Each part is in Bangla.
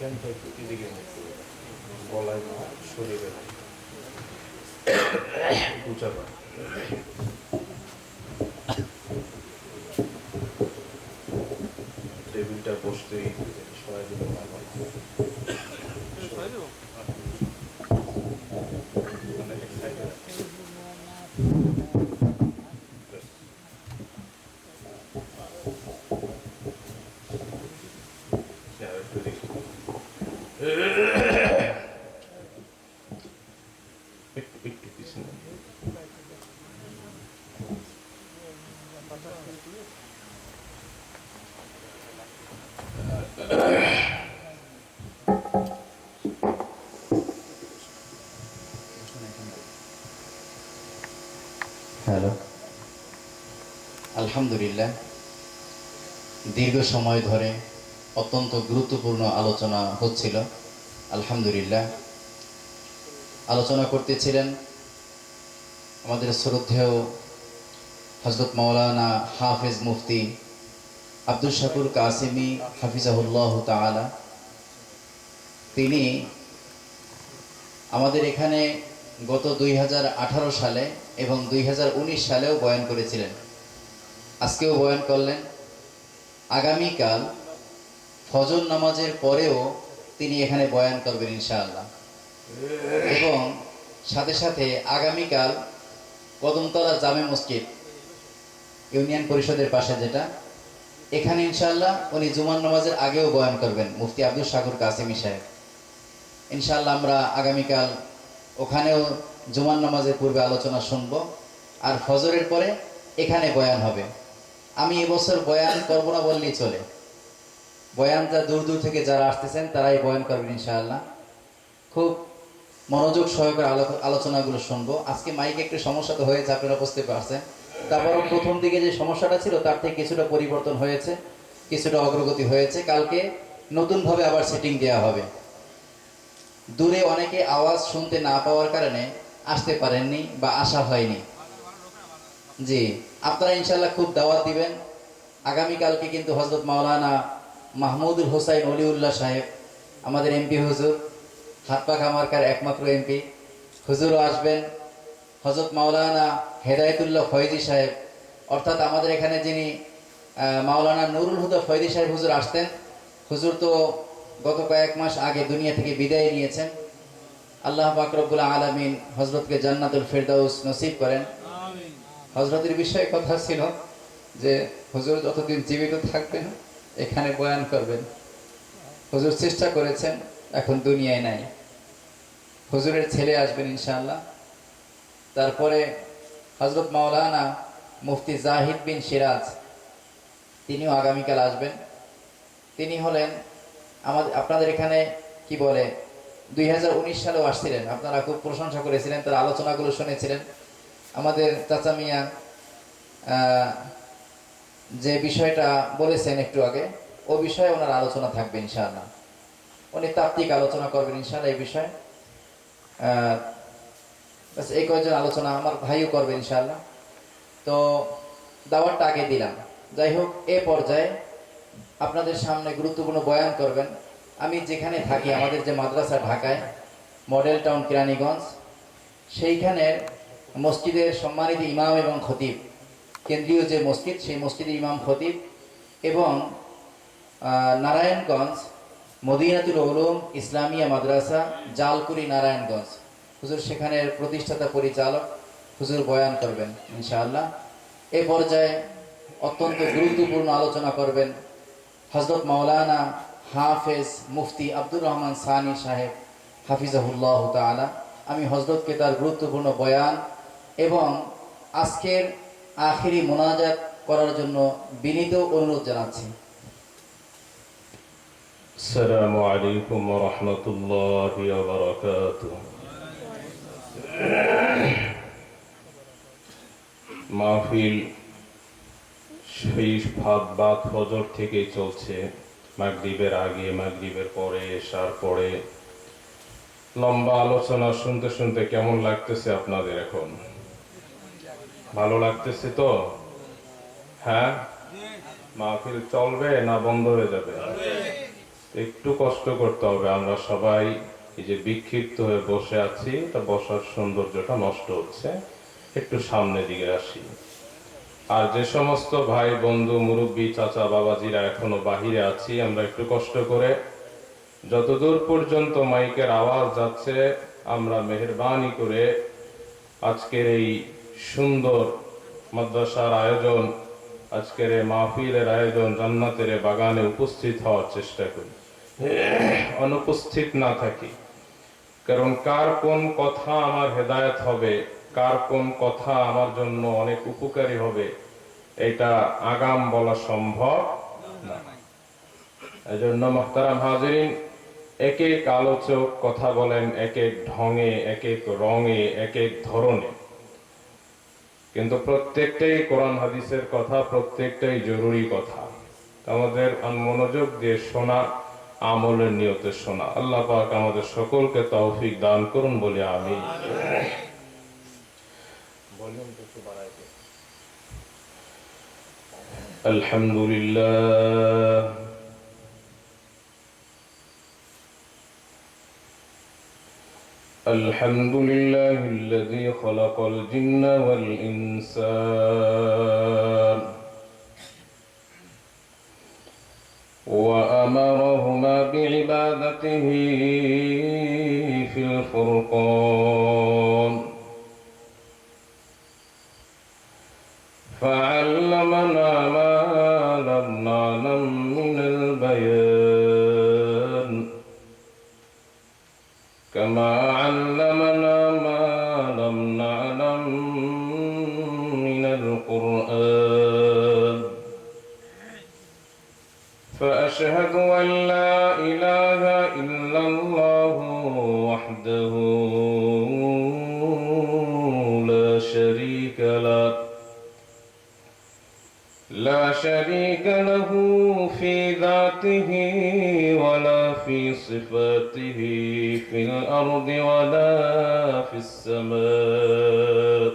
ফ্যানটা একটু এদিকে গলায় না, শরীরে উঁচা কর। টেবিলটা বসতেই সবাই দিলে ভালো হয়। মানে এক সাইডে একটু দেখি, একটু একটু পিছনে। হ্যালো, আলহামদুলিল্লাহ। দীর্ঘ সময় ধরে অত্যন্ত গুরুত্বপূর্ণ আলোচনা হচ্ছিল। আলহামদুলিল্লাহ, আলোচনা করতেছিলেন আমাদের শ্রদ্ধেয় হযরত মাওলানা হাফেজ মুফতি আব্দুল শাকুর কাসেমি হাফিজাহুল্লাহ তাআলা। তিনি আমাদের এখানে গত 2018 সালে এবং 2019 সালেও বয়ান করেছিলেন। আজকেও বয়ান করলেন। আগামীকাল ফজর নামাজের পরেও তিনি এখানে বয়ান করবেন ইনশাআল্লাহ। এবং সাথে সাথে আগামীকাল কদমতলা জামে মসজিদ ইউনিয়ন পরিষদের পাশে যেটা, এখানে ইনশাআল্লাহ উনি জুমার নামাজের আগেও বয়ান করবেন মুফতি আব্দুল শাকুর কাসেমি সাহেব। ইনশাআল্লাহ আমরা আগামীকাল ওখানেও জুমার নামাজের পূর্বে আলোচনা শুনবো, আর ফজরের পরে এখানে বয়ান হবে। আমি এবছর বয়ান করবো না বললেই চলে। বয়ানটা দূর দূর থেকে যারা আসতেছেন তারাই বয়ান করবেন ইনশাআল্লাহ। খুব মনোযোগ সহকারে আলোচনাগুলো শুনবো। আজকে মাইকে একটু সমস্যা তো হয়েছে, আপনারা বুঝতে পারছেন। তারপরও প্রথম দিকে যে সমস্যাটা ছিল তার থেকে কিছুটা পরিবর্তন হয়েছে, কিছুটা অগ্রগতি হয়েছে। কালকে নতুনভাবে আবার সেটিং দেওয়া হবে। দূরে অনেকে আওয়াজ শুনতে না পাওয়ার কারণে আসতে পারেননি বা আসা হয়নি। জি, আপনারা ইনশাআল্লাহ খুব দাওয়াত দিবেন। আগামীকালকে কিন্তু হযরত মাওলানা মাহমুদুল হোসাইন অলিউল্লাহ সাহেব, আমাদের এমপি হুজুর, হাতপাখা মার্কার একমাত্র এমপি, হুজুরও আসবেন। হযরত মাওলানা হেদায়েতুল্লাহ ফয়জি সাহেব, অর্থাৎ আমাদের এখানে যিনি মাওলানা নুরুল হুদা ফয়জি সাহেব হুজুর আসতেন। হুজুর তো গত কয়েক মাস আগে দুনিয়া থেকে বিদায় নিয়েছেন। আল্লাহ পাক রব্বুল আলামিন হযরতকে জান্নাতুল ফেরদাউস নসিব করেন। হযরতের বিষয়ে কথা ছিল যে হুজুর যতদিন জীবিত থাকবেন এখানে বয়ান করবেন। হুজুর চেষ্টা করেছেন, এখন দুনিয়ায় নাই। হুজুরের ছেলে আসবেন ইনশাআল্লাহ। তারপরে হযরত মাওলানা মুফতি জাহিদ বিন সিরাজ, তিনিও আগামীকাল আসবেন। তিনি হলেন আপনাদের এখানে কি বলে 2019 সালেও আসছিলেন, আপনারা খুব প্রশংসা করেছিলেন, তার আলোচনাগুলো শুনেছিলেন। আমাদের চাচা মিয়া যে বিষয়টা বলেছেন একটু আগে, ও বিষয়ে ওনার আলোচনা থাকবে ইনশাআল্লাহ। উনি তাত্ত্বিক আলোচনা করবেন ইনশাআল্লাহ এই বিষয়ে। এই কয়েকজন আলোচনা আমার ভাইও করবেন ইনশাআল্লাহ। তো দাওয়াতটা আগে দিলাম। যাই হোক, এ পর্যায়ে আপনাদের সামনে গুরুত্বপূর্ণ বয়ান করবেন। আমি যেখানে থাকি, আমাদের যে মাদ্রাসা ঢাকায় মডেল টাউন কেরানীগঞ্জ, সেইখানের মসজিদের সম্মানিত ইমাম এবং খতিব, কেন্দ্রীয় যে মসজিদ সেই মসজিদের ইমাম খতিব, এবং নারায়ণগঞ্জ মদিনাতুল উলুম ইসলামিয়া মাদ্রাসা জালকুড়ি নারায়ণগঞ্জ, হুজুর সেখানের প্রতিষ্ঠাতা পরিচালক হুজুর বয়ান করবেন ইনশাআল্লাহ। এ পর্যায়ে অত্যন্ত গুরুত্বপূর্ণ আলোচনা করবেন হযরত মাওলানা হাফেজ মুফতি আব্দুর রহমান সানি সাহেব হাফিজাহুল্লাহ তাআলা। আমি হযরতকে তার গুরুত্বপূর্ণ বয়ান এবং আজকের আখিরি মোনাজাত করার জন্য বিনীত অনুরোধ জানাচ্ছি। আসসালামু আলাইকুম ওয়া রাহমাতুল্লাহি ওয়া বারাকাতুহু। মাহফিল সেই বাদ ফজর থেকে চলছে, মাগরিবের আগে, মাগরিবের পরে, এশার পরে। লম্বা আলোচনা শুনতে শুনতে কেমন লাগতেছে আপনাদের এখন? ভালো লাগতেছে তো? হ্যাঁ, মাহফিল চলবে না বন্ধ হয়ে যাবে? একটু কষ্ট করতে হবে। আমরা সবাই এই যে বিক্ষিপ্ত হয়ে বসে আছি, তা বসার সৌন্দর্যটা নষ্ট হচ্ছে। একটু সামনের দিকে আসি। আর যে সমস্ত ভাই বন্ধু মুরব্বী চাচা বাবাজিরা এখনো বাহিরে আছি, আমরা একটু কষ্ট করে যতদূর পর্যন্ত মাইকের আওয়াজ যাচ্ছে আমরা মেহেরবানি করে আজকের এই সুন্দর মাদ্রাসার আয়োজন, আজকের এই মাহফিলের আয়োজন, জান্নাতের বাগানে উপস্থিত হওয়ার চেষ্টা করি, অনুপস্থিত না থাকি। কারণ কার কোন কথা আমার হেদায়েত হবে, কার কোন কথা আমার জন্য অনেক উপকারী হবে, এটা আগাম বলা সম্ভব না। এজন্য মুহতারাম হাজিরিন, এক এক আলোচক কথা বলেন এক এক ঢঙে, এক এক রঙে, এক এক ধরনে, কিন্তু প্রত্যেকটাই কোরআন হাদিসের কথা, প্রত্যেকটাই জরুরি কথা। আমাদের মনোযোগ দিয়ে শোনা, আমলের নিয়তে শোনা। আল্লাহ পাক আমাদের সকলকে তৌফিক দান করুন বলে আমি আলহামদুলিল্লাহ الحمد لله الذي خلق الجن والإنسان وأمرهما بعبادته في الفرقان فعلمنا ما لم نعلم من البيان كما علمنا ما لم نعلم من القرآن فأشهد أن لا إله إلا الله وحده لا شريك له في ذاته ولا في صفاته في الأرض ولا في السماء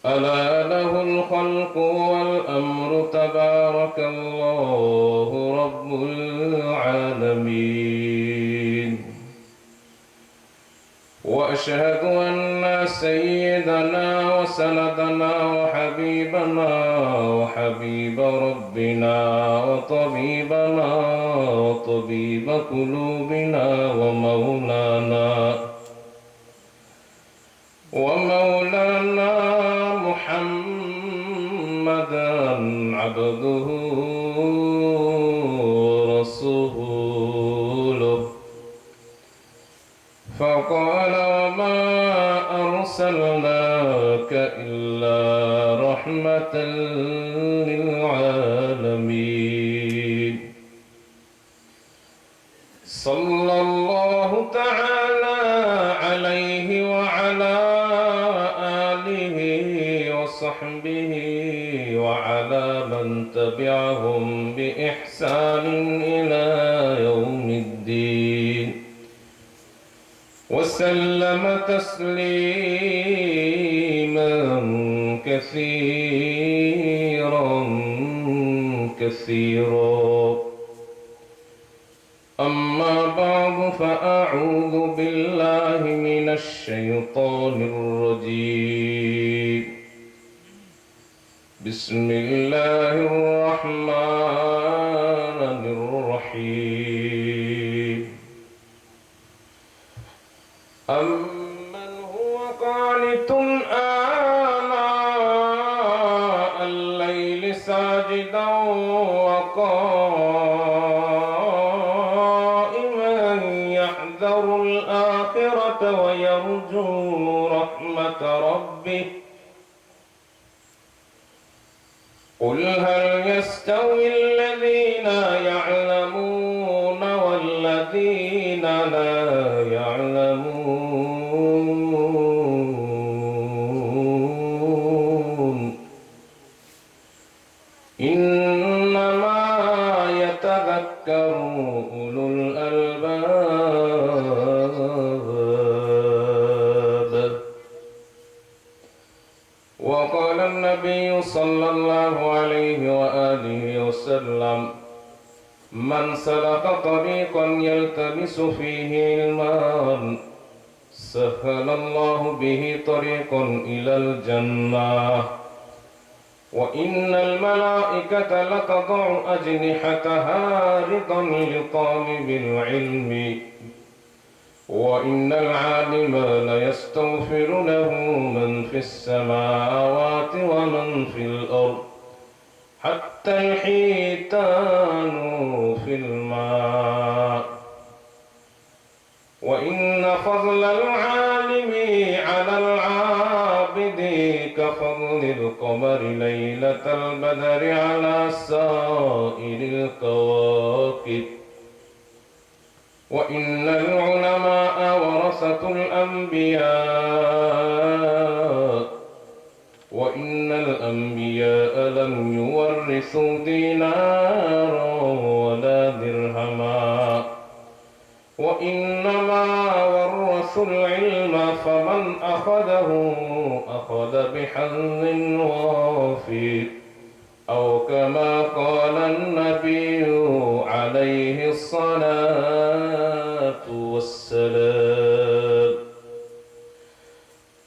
ألا له الخلق والأمر تبارك الله رب العالمين وأشهد أن سيدنا وسندنا وحبيب ربنا وطبيبنا وطبيب قلوبنا ومولانا محمدا عبده ورسوله فقال وما أرسلناك إلا رحمة للعالمين صلى الله تعالى عليه وعلى آله وصحبه وعلى من تبعهم بإحسان إلى يوم الدين وسلم تسليما كثيرا أما بعد فأعوذ بالله من الشيطان الرجيم بسم الله الرحمن الرحيم أمن هو قانت آناء الليل ساجدا وقائما يحذر الآخرة ويرجو رحمة ربه قل هل يستوي الذين يعلمون والذين لا يعلمون إنما يتذكر أولو الألباب وقال النبي صلى الله عليه وآله وسلم من سلك طريقا يلتمس فيه علما سهل الله به طريقا إلى الجنة وإن الملائكة لتضع أجنحتها رضا لطالب العلم وإن العالم ليستغفر له من في السماوات ومن في الأرض حتى الحيتان في الماء وإن فضل العالم على العابد كفضل القمر ليلة البدر على سائر الكواكب وإن العلماء ورثة الأنبياء وإن الأنبياء لم يورثوا دينارا ولا درهما وإنما ورثوا العلم فمن أخذه أخذ بحظ وافر أو كما قال النبي عليه الصلاة والسلام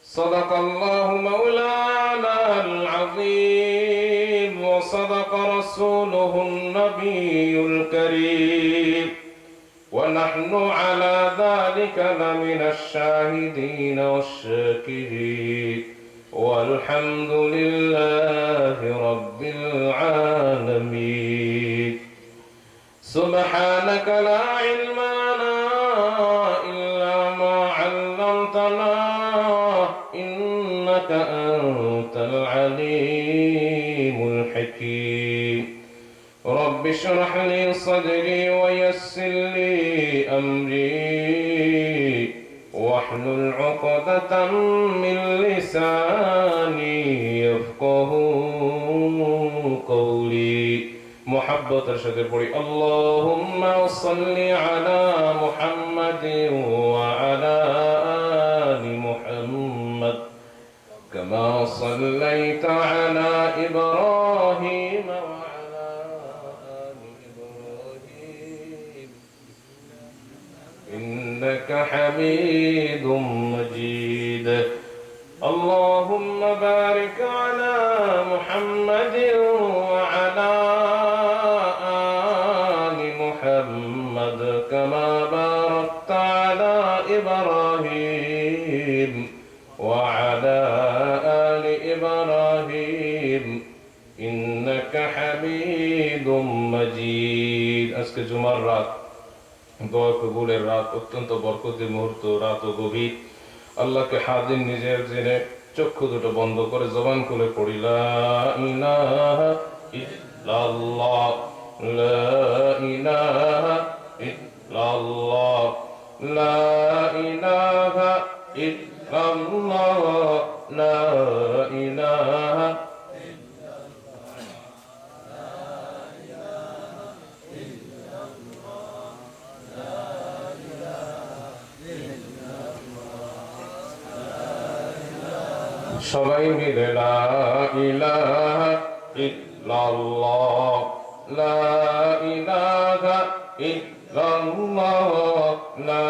صدق الله مولانا العظيم وصدق رسوله النبي الكريم ونحن على ذلك لمن الشاهدين والشاكرين والحمد لله رب العالمين سبحانك لا علم لنا إلا ما علمتنا إنك أنت العليم الحكيم رب اشرح لي صدري ويسر لي أمري واحلل عقدة من لساني يفقه قولي محبة رشد البري اللهم صل على محمد وعلى آل محمد كما صليت على إبراهيم وعلى آل إبراهيم إنك حميد مجيد اللهم بارك على محمد وعلى آل محمد كما باركت على إبراهيم وعلى آل إبراهيم إنك حميد مجيد আজকে জুমার রাত দোয়া কবুলের রাত অত্যন্ত বরকতের মুহূর্ত রাত ও গভীর আল্লাহকে হাজির নিজের জেনে চক্ষু দুটো বন্ধ করে জবান খুলে পড়ি লা ইলাহা ইল্লাল্লাহ লা ইলাহা ইল্লাল্লাহ লা ইলাহা ইল্লাল্লাহ লা ইলাহা সবাই মিলে লা ইলাহা ইল্লাল্লাহ লা ইলাহা ইল্লাল্লাহ লা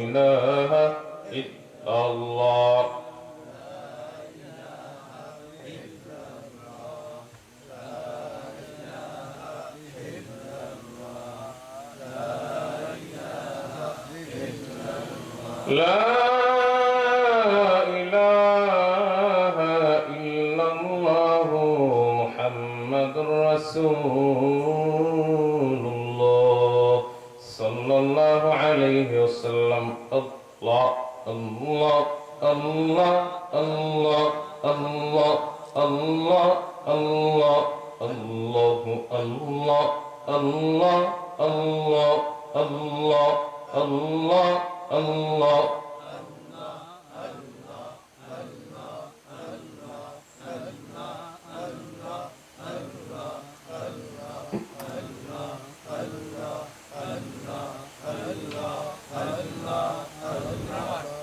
ইলাহা ইল্লাল্লাহ লা رسول الله صلى الله عليه وسلم الله الله الله الله الله الله الله الله الله الله الله الله الله الله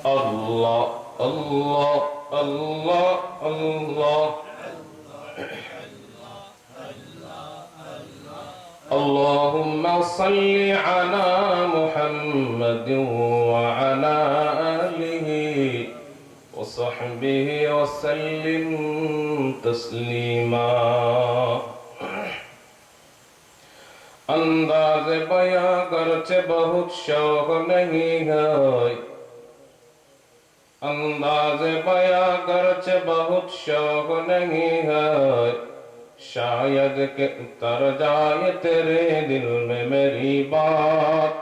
Allah, Allah, Allah, Allah. اللهم صل على محمد وعلى آله وصحبه وسلم تسلیما. انداز بیاں گرچہ بہت شوق نہیں ہے، انداز بیاں گرچہ بہت شوق نہیں ہے، شاید کہ اتر جائے تیرے دل میں میری بات،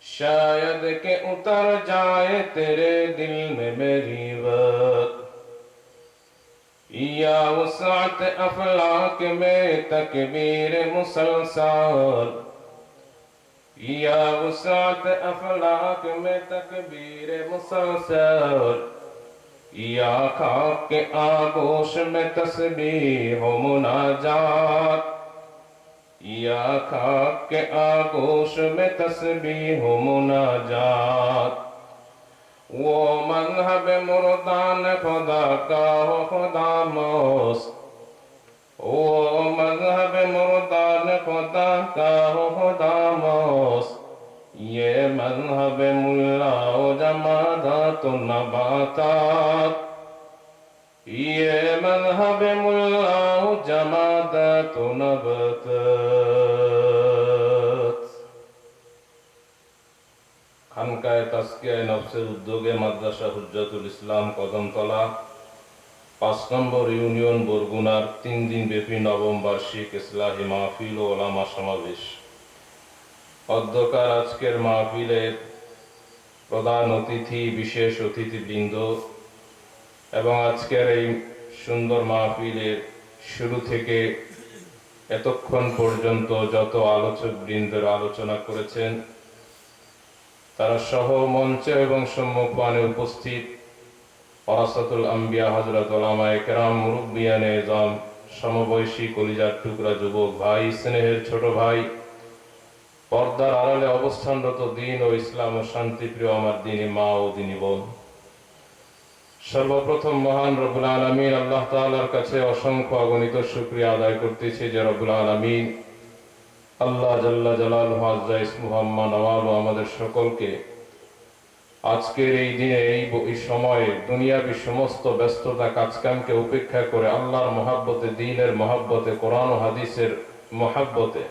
شاید کہ اتر جائے تیرے دل میں میری بات. یا وسعت افلاک میں تکبیر مسلسل، یا وسعت افلاک میں تکبیر مسلسل، یا خاک کے آغوش میں تسبیح و مناجات، یا خاک کے آغوش میں تسبیح و مناجات. وہ مذہب مردان خدا کا ہو خدا موس، وہ مذہب مردان خدا کا ہو خدا موس، یہ مذہب ملا و جمادات و نباتات، یہ مذہب ملا و جمادات و نباتات. খানকায় তাজকিয়ায়ে নফসের উদ্যোগে মাদ্রাসা হুজ্জাতুল ইসলাম কদমতলা ৫ নম্বর ইউনিয়ন বরগুনার ৩ দিন ব্যাপী নবম বার্ষিক ইসলাহি মাহফিল ও ওলামা সমাবেশ. অধ্যকার আজকের মাহফিলের প্রধান অতিথি, বিশেষ অতিথিবৃন্দ এবং আজকের এই সুন্দর মাহফিলের শুরু থেকে এতক্ষণ পর্যন্ত যত আলোচক বৃন্দের আলোচনা করেছেন তারা সহ মঞ্চে এবং সম্মুখপানে উপস্থিত ওয়ারাসাতুল আম্বিয়া হযরত উলামায়ে কেরাম, মুরব্বিয়ানে ইজম, সমবয়সী কলিজার টুকরা যুবক ভাই, স্নেহের ছোট ভাই, পর্দার আড়ালে অবস্থানরত দ্বীন ও ইসলাম ও শান্তিপ্রিয় আমার দ্বীনি মা ও দ্বীনি বোন, সর্বপ্রথম মহান রব্বুল আলামিন আল্লাহ তাআলার কাছে অসংখ্য অগণিত শুকরিয়া আদায় করতেছি যে রব্বুল আলামিন আল্লাহ জাল্লা জালালুহু আযজা ইসমুহু আম্মা নাওয়ালু আমাদের সকলকে আজকের এই দিনে এই সময়ে দুনিয়াবী সমস্ত ব্যস্ততা কাজকামকে উপেক্ষা করে আল্লাহর মহাব্বতে, দ্বীনের মহাব্বতে, কোরআন ও হাদিসের মহাব্বতে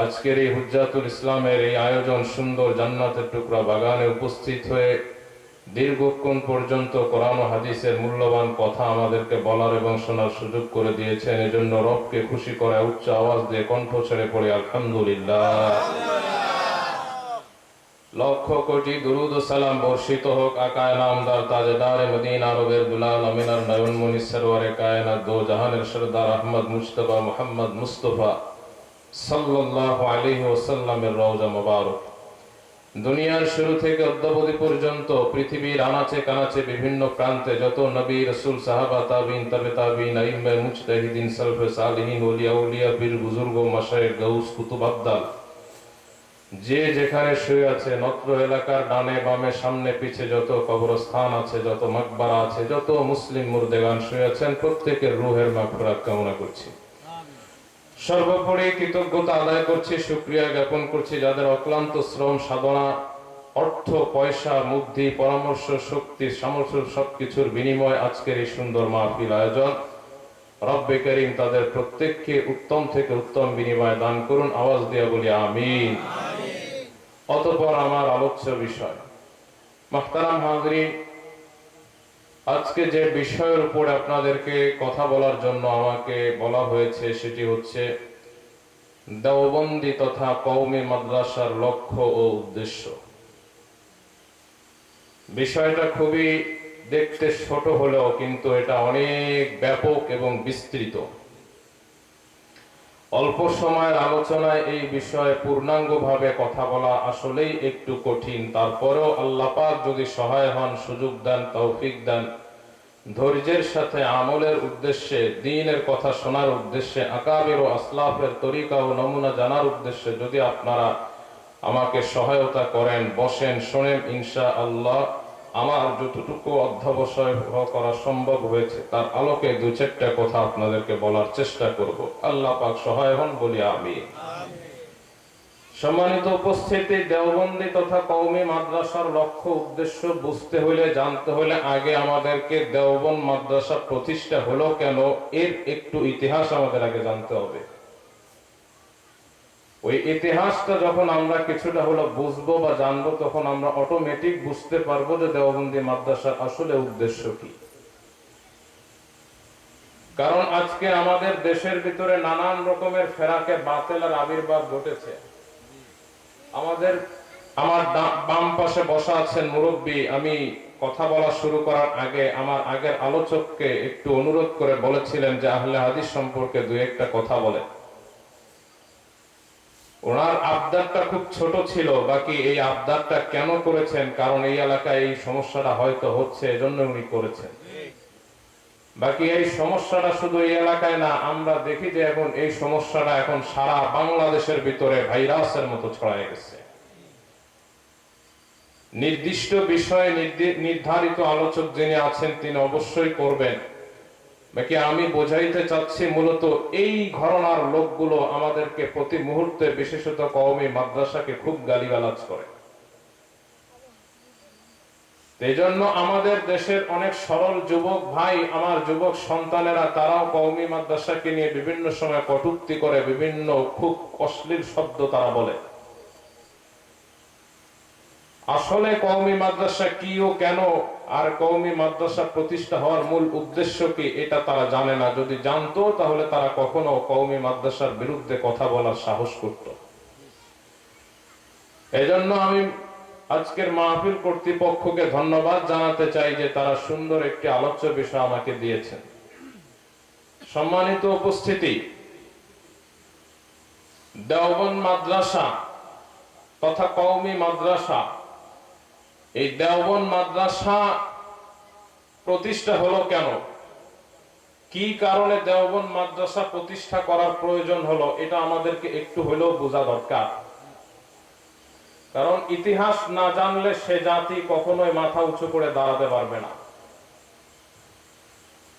আজকের এই হুজ্জাতুল ইসলামের এই আয়োজন সুন্দর জান্নাতের টুকরা বাগানে উপস্থিত হয়ে দীর্ঘক্ষণ পর্যন্ত কোরআন ও হাদিসের মূল্যবান কথা আমাদেরকে বলার এবং শোনার সুযোগ করে দিয়েছেন। এজন্য রবকে খুশি করে উচ্চ আওয়াজ দিয়ে কণ্ঠ ছেড়ে পড়ে আলহামদুলিল্লাহ। লক্ষ কোটি দুরুদ ও সালাম বর্ষিত হোক আকায় নামদার তাজেদারে মদিনা রবের দুলাল আমিনার নয়নমণি সরওয়ারে কায়নাত দো জাহানের সরদার আহমদ মুজতবা মুহাম্মদ মুস্তফা সাল্লাল্লাহু আলাইহি ওয়াসাল্লামের রওজা মুবারক। দুনিয়ার শুরু থেকে অদ্যাবধি পর্যন্ত পৃথিবীর আনাচে কানাচে বিভিন্ন প্রান্তে যত নবী, রাসূল, সাহাবা, তাবিঈন, তাবে তাবিঈন, আইম্মা, মুজতাহিদিন, সালফে সালিহিন, ওলিয়া উলিয়া, পীর বুজুর্গ, মাশায়েখ, গাউস, কুতুব, আবদাল যে যেখানে শুয়ে আছে, নত্র এলাকার ডানে বামে সামনে পিছে যত কবরস্থান আছে, যত মাকবারা আছে, যত মুসলিম মুর্দেগান শুয়ে আছেন, প্রত্যেকের রূহের মাগফিরাত কামনা করছি। সর্বোপরি কৃতজ্ঞতা আদায় করছি, শুকরিয়া জ্ঞাপন করছি যাদের অক্লান্ত শ্রম সাধনা, অর্থ, পয়সা, বুদ্ধি, পরামর্শ, শক্তি, সামর্থ্য সবকিছুর বিনিময়ে আজকের এই সুন্দর মাহফিল আয়োজন। রব্বে করিম তাদের প্রত্যেককে উত্তম থেকে উত্তম বিনিময় দান করুন। আওয়াজ দিয়ে বলি আমিন। অতঃপর আমার আলোচ্য বিষয়, মুহতারাম হাজরিন, আজকে যে বিষয়ের উপরে আপনাদেরকে কথা বলার জন্য আমাকে বলা হয়েছে সেটি হচ্ছে দেওবন্দি তথা কওমি মাদ্রাসার লক্ষ্য ও উদ্দেশ্য। বিষয়টা খুবই দেখতে ছোট হলেও কিন্তু এটা অনেক ব্যাপক এবং বিস্তৃত। অল্প সময়ের আলোচনায় এই বিষয়ে পূর্ণাঙ্গভাবে কথা বলা আসলেই একটু কঠিন। তারপরেও আল্লাহ পাক যদি সহায় হন, সুযোগ দেন, তৌফিক দেন, ধৈর্যের সাথে আমলের উদ্দেশ্যে, দ্বীনের কথা শোনার উদ্দেশ্যে, আকাবির ও আসলাফের তরিকা ও নমুনা জানার উদ্দেশ্যে যদি আপনারা আমাকে সহায়তা করেন, বসেন, শোনেন, ইনশাআল্লাহ আমার যতটুকু অধ্যবসায় করা সম্ভব হয়েছে তার আলোকে দু চারটা কথা আপনাদেরকে বলার চেষ্টা করব। আল্লাহ পাক সহায় হন বলি আমিন। সম্মানিত উপস্থিতি, দেওবন্দি তথা কওমি মাদ্রাসার লক্ষ্য উদ্দেশ্য বুঝতে হলে, জানতে হলে আগে আমাদেরকে দেওবন্দ মাদ্রাসা প্রতিষ্ঠা হলো কেন এর একটু ইতিহাস আমাদের আগে জানতে হবে। ওই ইতিহাসটা যখন আমরা কিছুটা হলো বুঝবো বা জানবো, তখন আমরা অটোমেটিক বুঝতে পারবো যে দেওবন্দি মাদ্রাসার আসলে উদ্দেশ্য কি। কারণ আজকে আমাদের দেশের ভিতরে নানান রকমের ফেরাকে বাতিলের আবির্ভাব ঘটেছে। আমার বাম পাশে বসা আছেন মুরব্বী। আমি কথা বলা শুরু করার আগে আমার আগের আলোচককে একটু অনুরোধ করে বলেছিলেন যে আহলে হাদিস সম্পর্কে দুই একটা কথা বলে। ওনার আবদারটা খুব ছোট ছিল, বাকি এই আবদারটা কেন করেছেন, কারণ এই এলাকায় এই সমস্যাটা হয়তো হচ্ছে, এজন্য উনি করেছেন। বাকি এই সমস্যাটা শুধু এই এলাকায় না, আমরা দেখি যে এখন এই সমস্যাটা এখন সারা বাংলাদেশের ভিতরে ভাইরাসের মতো ছড়ায় গেছে। নির্দিষ্ট বিষয়ে নির্ধারিত আলোচক যিনি আছেন তিনি অবশ্যই করবেন। বাকি আমি বোঝাইতে চাচ্ছি মূলত এই ঘরানার লোকগুলো আমাদেরকে প্রতি মুহূর্তে, বিশেষত কওমি মাদ্রাসাকে খুব গালিগালাজ করে। এই জন্য আমাদের দেশের অনেক সরল যুবক ভাই, আমার যুবক সন্তানেরা, তারাও কওমি মাদ্রাসাকে নিয়ে বিভিন্ন সময় কটূক্তি করে, বিভিন্ন খুব অশ্লীল শব্দ তারা বলে। আসলে কওমি মাদ্রাসা কি ও কেন, আর কওমি মাদ্রাসা প্রতিষ্ঠা হওয়ার মূল উদ্দেশ্য কি, এটা তারা জানে না। যদি জানতো তাহলে তারা কখনো কওমি মাদ্রাসার বিরুদ্ধে কথা বলার সাহস করত। এজন্য আমি আজকের মাহফিল কর্তৃপক্ষকে ধন্যবাদ জানাতে চাই যে তারা সুন্দর একটি আলোচ্য বিষয় আমাকে দিয়েছেন। সম্মানিত উপস্থিতি, দেওবন্দ মাদ্রাসা তথা কওমি মাদ্রাসা, এই দেওবন্দ মাদ্রাসা প্রতিষ্ঠা হলো কেন, কি কারণে দেওবন্দ মাদ্রাসা প্রতিষ্ঠা করার প্রয়োজন হলো, এটা আমাদেরকে একটু হলেও বোঝা দরকার। কারণ ইতিহাস না জানলে সে জাতি কখনোই মাথা উঁচু করে দাঁড়াতে পারবে না।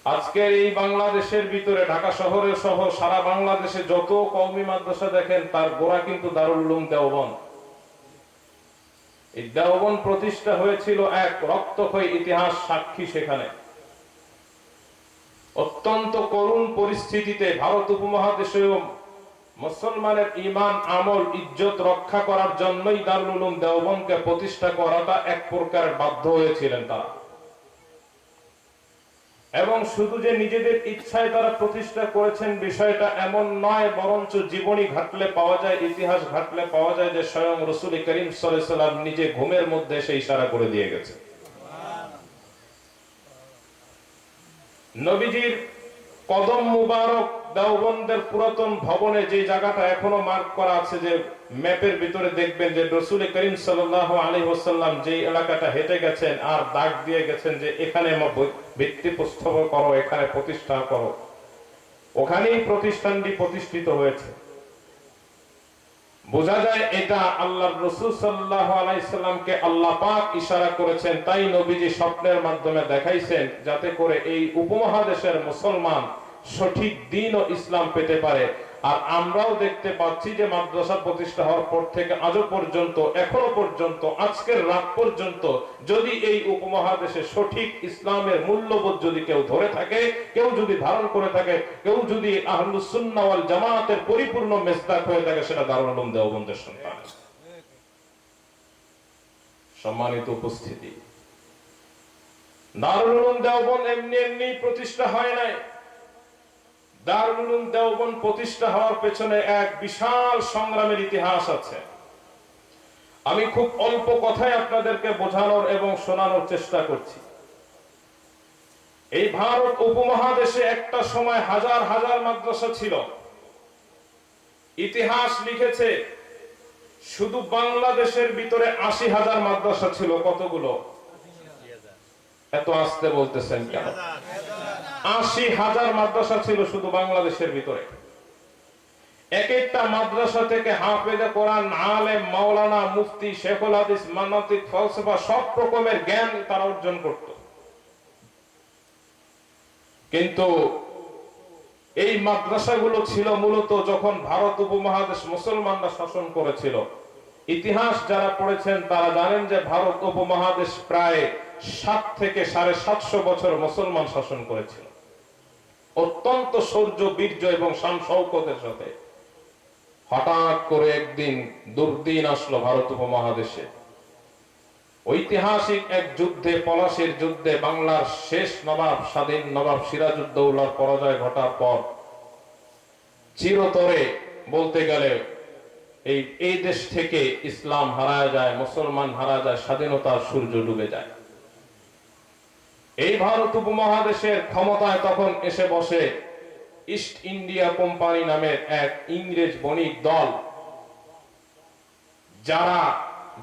আজকের এই বাংলাদেশের ভিতরে, ঢাকা শহরে সহ সারা বাংলাদেশে যত কওমি মাদ্রাসা দেখেন, তার গোড়া কিন্তু দারুল উলুম দেওবন্দ। এই দেওবন্দ প্রতিষ্ঠা হয়েছিল এক রক্তক্ষয়ী ইতিহাস সাক্ষী। সেখানে অত্যন্ত করুণ পরিস্থিতিতে ভারত উপমহাদেশীয় মুসলমানের ঈমান, আমল, ইজ্জত রক্ষা করার জন্যই দারুল উলুম দেওবন্দকে প্রতিষ্ঠা করাটা এক প্রকার বাধ্য হয়েছিলেন তারা। এবং শুধু যে নিজেদের ইচ্ছায় তারা প্রতিষ্ঠা করেছেন বিষয়টা এমন নয়, বরঞ্চ জীবনী ঘাটলে পাওয়া যায়, ইতিহাস ঘাটলে পাওয়া যায় যে স্বয়ং রাসূল করিম সাল্লাল্লাহু আলাইহি ওয়াসাল্লাম নিজে ঘুমের মধ্যে সে ইশারা করে দিয়ে গেছে। নবীজির কদম মুবারক দেওবন্দের পুরাতন ভবনে, যে জায়গাটা এখনো মার্ক করা আছে, যে ম্যাপের ভিতরে দেখবেন যে রাসূল করিম সাল্লাল্লাহু আলাইহি ওয়াসাল্লাম যে এলাকাটা হেঁটে গেছেন আর দাগ দিয়ে গেছেন যে এখানে ভিত্তিপ্রস্তর করো, এখানে প্রতিষ্ঠা করো, ওখানেই প্রতিষ্ঠানটি প্রতিষ্ঠিত হয়েছে। বোঝা যায় এটা আল্লাহর রাসূল সাল্লাল্লাহু আলাইহি সাল্লামকে আল্লাহ পাক ইশারা করেছেন, তাই নবীজি স্বপ্নের মাধ্যমে দেখাইছেন, যাতে করে এই উপমহাদেশের মুসলমান সঠিক দ্বীন ও ইসলাম পেতে পারে। আর আমরাও দেখতে পাচ্ছি যে মাদ্রাসা প্রতিষ্ঠা হওয়ার পর থেকে আজও পর্যন্ত, এখনো পর্যন্ত, আজকের রাত পর্যন্ত, যদি এই উপমহাদেশে সঠিক ইসলামের মূল্যবোধ যদি কেউ ধরে থাকে, কেউ যদি ধারণ করে থাকে, কেউ যদি আহলুস সুন্নাহ ওয়াল জামাতের পরিপূর্ণ মেসদাক হয়ে থাকে, সেটা দারুল উলুম দেওবন্দের সন্তান। সম্মানিত উপস্থিতি, দারুল উলুম দেওবন্দ এমনি এমনি প্রতিষ্ঠা হয় নাই। দারুল উলুম দেওবন্দ প্রতিষ্ঠা হওয়ার পেছনে এক বিশাল সংগ্রামের ইতিহাস আছে। আমি খুব অল্প কথায় আপনাদেরকে বোঝানোর এবং শোনানোর চেষ্টা করছি। এই ভারত উপমহাদেশে একটা সময় হাজার হাজার মাদ্রাসা ছিল। ইতিহাস লিখেছে শুধু বাংলাদেশের ভিতরে ৮০,০০০ মাদ্রাসা ছিল। কতগুলো? এত আস্তে বলতেছেন কেন? ৮০,০০০ মাদ্রাসা ছিল শুধু বাংলাদেশের ভিতরে। এক একটা মাদ্রাসা থেকে হাফেজে কোরআন, আলেম, মাওলানা, মুফতি, শেখুল হাদিস, মানাতিক, ফলসফা সব রকমের জ্ঞান তারা অর্জন করত। কিন্তু এই মাদ্রাসাগুলো ছিল মূলত যখন ভারত উপমহাদেশ মুসলমানরা শাসন করেছিল। ইতিহাস যারা পড়েছেন তারা জানেন যে ভারত উপমহাদেশ প্রায় 7 থেকে 750 বছর মুসলমান শাসন করেছিল, অত্যন্ত শৌর্য, বীর্য এবং শান শৌকতের সাথে। হঠাৎ করে একদিন দুর্দিন আসলো ভারত উপমহাদেশে। ঐতিহাসিক এক যুদ্ধে, পলাশীর যুদ্ধে বাংলার শেষ নবাব, স্বাধীন নবাব সিরাজউদ্দৌলার পরাজয় ঘটার পর চিরতরে বলতে গেলে এই দেশ থেকে ইসলাম হারায় যায়, মুসলমান হারা যায়, স্বাধীনতার সূর্য ডুবে যায়। এই ভারত উপমহাদেশের ক্ষমতায় তখন এসে বসে ইস্ট ইন্ডিয়া কোম্পানি নামের এক ইংরেজ বণিক দল,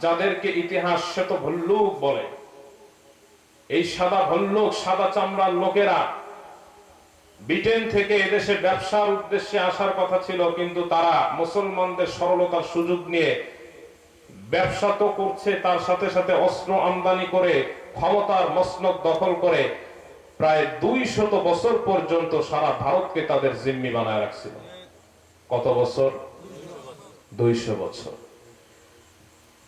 যাদেরকে ইতিহাস শ্বেত ভল্লুক বলে। এই সাদা ভল্লুক, সাদা চামড়ার লোকেরা ব্রিটেন থেকে এদেশে ব্যবসার উদ্দেশ্যে আসার কথা ছিল, কিন্তু তারা মুসলমানদের সরলতার সুযোগ নিয়ে ব্যবসা তো করছে, তার সাথে সাথে অস্ত্র আমদানি করে ক্ষমতার মসনদ দখল করে প্রায় 200 বছর পর্যন্ত সারা ভারতকে তাদের জিম্মি বানায় রাখছিল। কত বছর? 200 বছর।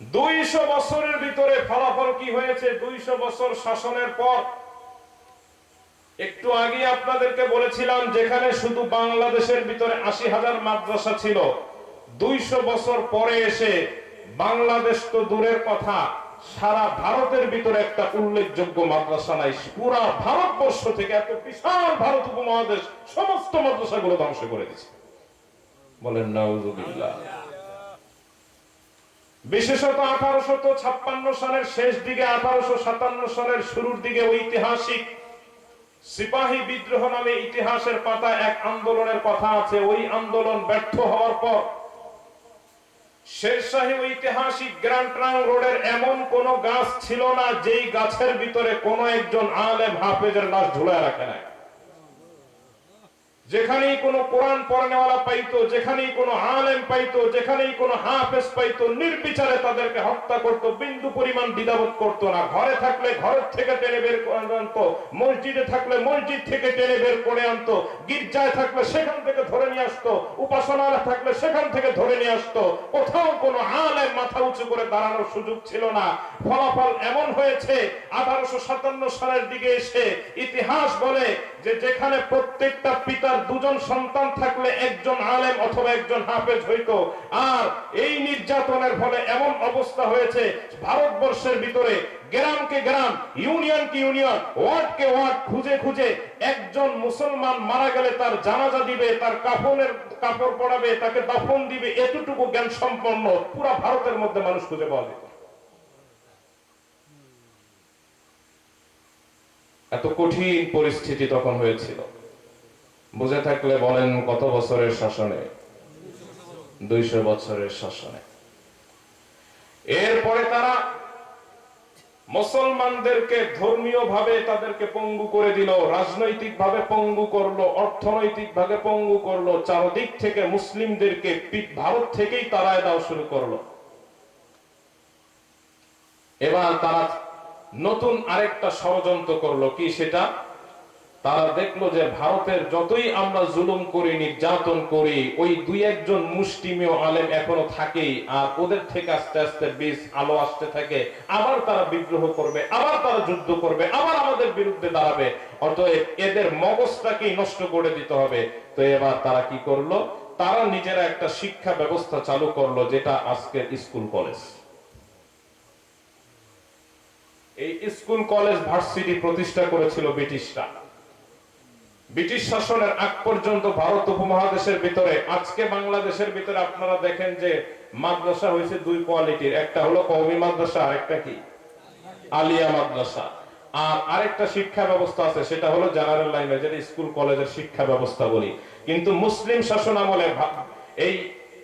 200 বছরের ভিতরে ফলাফল কি হয়েছে? 200 বছর শাসনের পর, একটু আগে আপনাদেরকে বলেছিলাম যেখানে শুধু বাংলাদেশের ভিতরে 80,000 মাদ্রাসা ছিল, 200 বছর পরে এসে বাংলাদেশ তো দূরের কথা, সারা ভারতের ভিতরে একটা উল্লেখযোগ্য মাদ্রাসা নাই। পুরা ভারতবর্ষ থেকে, এত বিশাল ভারত উপমহাদেশ, সমস্ত মাদ্রাসাগুলো ধ্বংস করে দিয়েছে। বলেন নাউজুবিল্লাহ। বিশেষত 1856 সালের শেষ দিকে, 1857 সালের শুরুর দিকে ঐতিহাসিক সিপাহী বিদ্রোহ নামে ইতিহাসের পাতায় এক আন্দোলনের কথা আছে। ওই আন্দোলন ব্যর্থ হওয়ার পর শেরশাহী ঐতিহাসিক গ্র্যান্ড ট্রাঙ্ক রোডের এমন কোন গাছ ছিল না যেই গাছের ভিতরে কোন একজন আলেম হাফেজের লাশ ঝুলায় রাখে নাই। যেখানেই কোনো কোরআন পড়নেওয়ালা পাইতো, যেখানেই কোনো আলেম পাইতো, যেখানেই কোনো হাফেজ পাইতো, নির্বিচারে তাদেরকে হত্যা করতো, বিন্দু পরিমাণ দ্বিধাবোধ করতো না। ঘরে থাকলে ঘরের থেকে টেনে বের করে আনতো, মসজিদে থাকলে মসজিদ থেকে টেনে বের করে আনতো, গির্জায় থাকলে সেখান থেকে ধরে নিয়ে আসতো, উপাসনালয় থাকলে সেখান থেকে ধরে নিয়ে আসতো। কোথাও কোনো আলেম মাথা উঁচু করে দাঁড়ানোর সুযোগ ছিল না। ফলাফল এমন হয়েছে, 1857 সালের দিকে এসে ইতিহাস বলে যে যেখানে প্রত্যেকটা পিতার 2 জন সন্তান থাকলে একজন আলেম অথবা একজন হাফেজ হইতো। আর এই নির্যাতনের ফলে এমন অবস্থা হয়েছে ভারতবর্ষের ভিতরে, গ্রামকে গ্রাম, ইউনিয়নকে ইউনিয়ন, ওয়ার্ডকে ওয়ার্ড খুঁজে খুঁজে একজন মুসলমান মারা গেলে তার জানাজা দিবে, তার কাফনের কাপড় পরাবে, তাকে দাফন দিবে, এতটুকু জ্ঞান সম্পন্ন পুরো ভারতের মধ্যে মানুষ খুঁজে পাওয়া যেত। এত কঠিন পরিস্থিতি তখন হয়েছিল। বুঝে থাকলে বলেন কত বছরের শাসনে? 200 বছরের শাসনে। এরপরে তারা মুসলমানদেরকে ধর্মীয় ভাবে তাদেরকে পঙ্গু করে দিল, রাজনৈতিক ভাবে পঙ্গু করলো, অর্থনৈতিক ভাবে পঙ্গু করলো, চারদিক থেকে মুসলিমদেরকে ভারত থেকেই তাড়ায় দেওয়া শুরু করলো। এবার তারা নতুন আরেকটা ষড়যন্ত্র করলো। কি সেটা? তারা দেখলো যে ভারতের যতই আমরা জুলুম করি, নির্যাতন করি, ওই 2-1 মুষ্টিমেয় আলেম এখনো থাকেই, আর ওদের থেকে আস্তে আস্তে বীজ আলো আসতে থাকে। আবার তারা বিদ্রোহ করবে, আবার তারা যুদ্ধ করবে, আবার আমাদের বিরুদ্ধে দাঁড়াবে। অতএব এদের মগজটাকেই নষ্ট করে দিতে হবে। তো এবার তারা কি করলো? তারা নিজেরা একটা শিক্ষা ব্যবস্থা চালু করলো, যেটা আজকের স্কুল কলেজ। এই স্কুল কলেজ ভার্সিটি প্রতিষ্ঠা করেছিল ব্রিটিশরা। ব্রিটিশ শাসনের আগ পর্যন্ত ভারত উপমহাদেশের ভিতরে, আজকে বাংলাদেশের ভিতরে আপনারা দেখেন যে মাদ্রাসা হয়েছে 2 কোয়ালিটির, একটা হলো কওমি মাদ্রাসা, আরেকটা কি আলিয়া মাদ্রাসা। আর আরেকটা শিক্ষা ব্যবস্থা আছে, সেটা হলো জেনারেল লাইনে, যেটা স্কুল কলেজের শিক্ষা ব্যবস্থা বলি। কিন্তু মুসলিম শাসন আমলে এই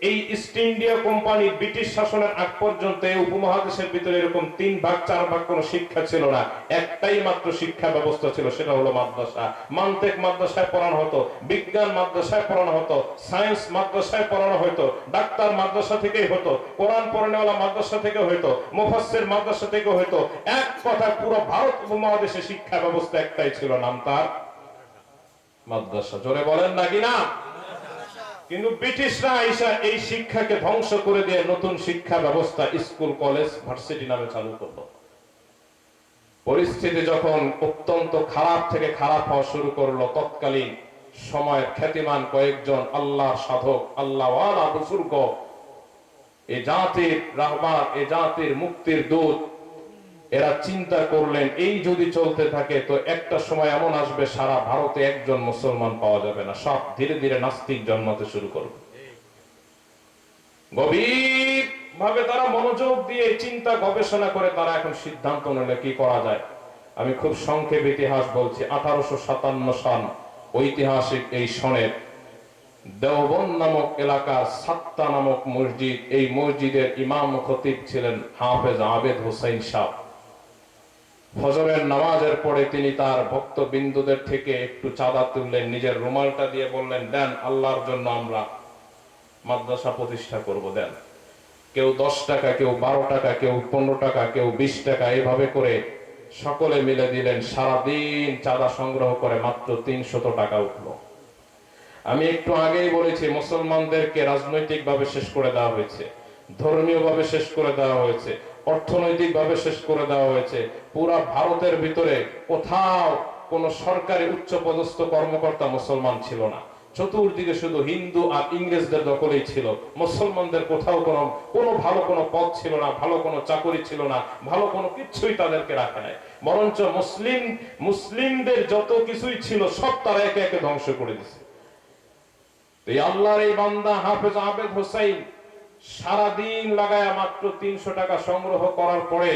এই ইস্ট ইন্ডিয়া কোম্পানি ব্রিটিশ শাসনের আগ পর্যন্ত এই উপমহাদেশের ভিতরে এরকম 3 ভাগ 4 ভাগ কোনো শিক্ষা ছিল না। একটাই মাত্র শিক্ষা ব্যবস্থা ছিল, সেটা হলো মাদ্রাসা। মান্তিক মাদ্রাসায় পড়ানো হতো, বিজ্ঞান মাদ্রাসায় পড়ানো হতো, সায়েন্স মাদ্রাসায় পড়ানো হতো, ডাক্তার মাদ্রাসা থেকেই হতো, কোরআন পড়ানোওয়ালা মাদ্রাসা থেকে হতো, মুফাসসির মাদ্রাসা থেকে হতো। এক কথা পুরো ভারত উপমহাদেশে শিক্ষা ব্যবস্থা একটাই ছিল, নাম তার মাদ্রাসা। জোরে বলেন নাকি না? কিন্তু ব্রিটিশরা আইসা এই শিক্ষাকে ধ্বংস করে দিয়ে নতুন শিক্ষা ব্যবস্থা স্কুল, কলেজ, ভার্সিটি নামে চালু করলো। পরিস্থিতি যখন অত্যন্ত খারাপ থেকে খারাপ হওয়া শুরু করলো, তৎকালীন সময়ের খ্যাতিমান কয়েকজন আল্লাহর সাধক, আল্লাহওয়ালা বুজুর্গ, এ জাতির রাহবার, এ জাতির মুক্তির দূত, এরা চিন্তা করলেন এই যদি চলতে থাকে তো একটা সময় এমন আসবে সারা ভারতে একজন মুসলমান পাওয়া যাবে না, সব ধীরে ধীরে নাস্তিক জন্মাতে শুরু করবে। গভীর ভাবে তারা মনোযোগ দিয়ে চিন্তা গবেষণা করে তারা এখন সিদ্ধান্ত নিলে কি করা যায়। আমি খুব সংক্ষেপে ইতিহাস বলছি। 1857 সাল ঐতিহাসিক এই সনের দেওবন্দ নামক এলাকার সাত্তা নামক মসজিদ, এই মসজিদের ইমাম ও খতিব ছিলেন হাফেজ আবেদ হোসেন সাহেব। ফজরের নামাজের পরে তিনি তার ভক্তবিন্দুদের থেকে একটু চাঁদা তুললেন, নিজের রুমালটা দিয়ে বললেন, দেন আল্লাহর জন্য আমরা মাদ্রাসা প্রতিষ্ঠা করব, দেন। কেউ 10 টাকা, কেউ 12 টাকা, কেউ 15 টাকা, কেউ 20 টাকা, এইভাবে করে সকলে মিলে দিলেন। সারাদিন চাঁদা সংগ্রহ করে মাত্র 300 টাকা উঠলো। আমি একটু আগেই বলেছি, মুসলমানদেরকে রাজনৈতিক ভাবে শেষ করে দেওয়া হয়েছে, ধর্মীয় ভাবে শেষ করে দেওয়া হয়েছে, অর্থনৈতিক ভাবে শেষ করে দেওয়া হয়েছে। পুরা ভারতের ভিতরে কোথাও কোন সরকারি উচ্চ পদস্থ কর্মকর্তা মুসলমান ছিল না। চতুর্দিকে শুধু হিন্দু আর ইংরেজদের দখলেই ছিল। মুসলমানদের কোথাও কোনো ভালো কোনো পদ ছিল না, ভালো কোনো চাকরি ছিল না, ভালো কোনো কিছুই তাদেরকে রাখে নাই। বরঞ্চ মুসলিমদের যত কিছুই ছিল সব তারা একে একে ধ্বংস করে দিছে। এই আল্লাহর এই বান্দা হাফেজ আবেদ হোসেন সারাদিন লাগায়া মাত্র 300 টাকা সংগ্রহ করার পরে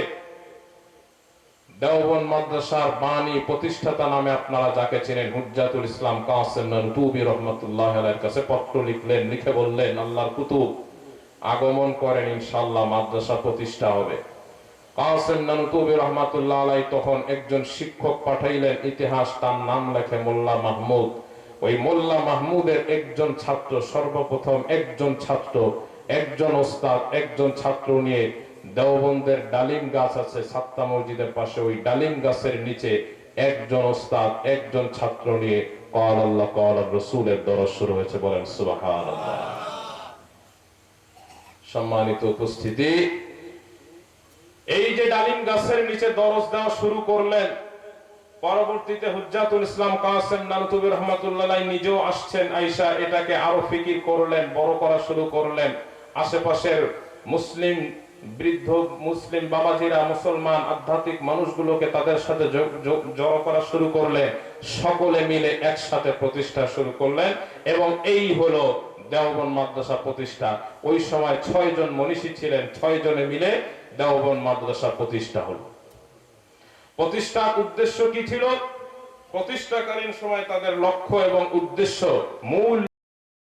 দেওবন্দ মাদ্রাসার বাণী প্রতিষ্ঠাতা নামে আপনারা যাকে চেনেন, হুজ্জাতুল ইসলাম কাসেম নানতুবি রহমাতুল্লাহ আলাইহির কাছে পত্র লিখলেন, লিখে বললেন, আল্লাহর কুতুব আগমন করেন, ইনশাআল্লাহ মাদ্রাসা প্রতিষ্ঠা হবে। কাসেম নানতুবি রহমাতুল্লাহ আলাইহি তখন একজন শিক্ষক পাঠাইলেন, ইতিহাস তার নাম লেখে মোল্লা মাহমুদ। ওই মোল্লা মাহমুদের একজন ছাত্র, সর্বপ্রথম একজন ছাত্র, একজন ওস্তাদ, একজন ছাত্র নিয়ে দেওবন্দের ডালিম গাছ আছে সাত্তা মসজিদের পাশে, ওই ডালিম গাছের নিচে একজন ওস্তাদ, একজন ছাত্র নিয়ে ক্বাল আল্লাহ ক্বাল রাসূলের দরস শুরু হয়েছে। বলেন সুবহানাল্লাহ। সম্মানিত উপস্থিতি, এই যে ডালিম গাছের নিচে দরস দেওয়া শুরু করলেন, পরবর্তীতে হুজ্জাতুল ইসলাম কাসেম নানতুবি রহমাতুল্লাহ আলাইহি নিজেও আসছেন, আয়েশা এটাকে আরো ফিকির করলেন, বড় করা শুরু করলেন। আশেপাশের মুসলিম বৃদ্ধ মুসলিম বাবাজিরা, মুসলমান আধ্যাত্মিক মানুষগুলোকে তাদের সাথে জড়ো করা শুরু করলেন। সকলে মিলে একসাথে প্রতিষ্ঠা শুরু করলেন এবং এই হলো দেওবন্দ মাদ্রাসা প্রতিষ্ঠা। ওই সময় 6 জন মনীষী ছিলেন, 6 জনে মিলে দেওবন্দ মাদ্রাসা প্রতিষ্ঠা হলো। প্রতিষ্ঠার উদ্দেশ্য কি ছিল? প্রতিষ্ঠাকালীন সময় তাদের লক্ষ্য এবং উদ্দেশ্য, মূল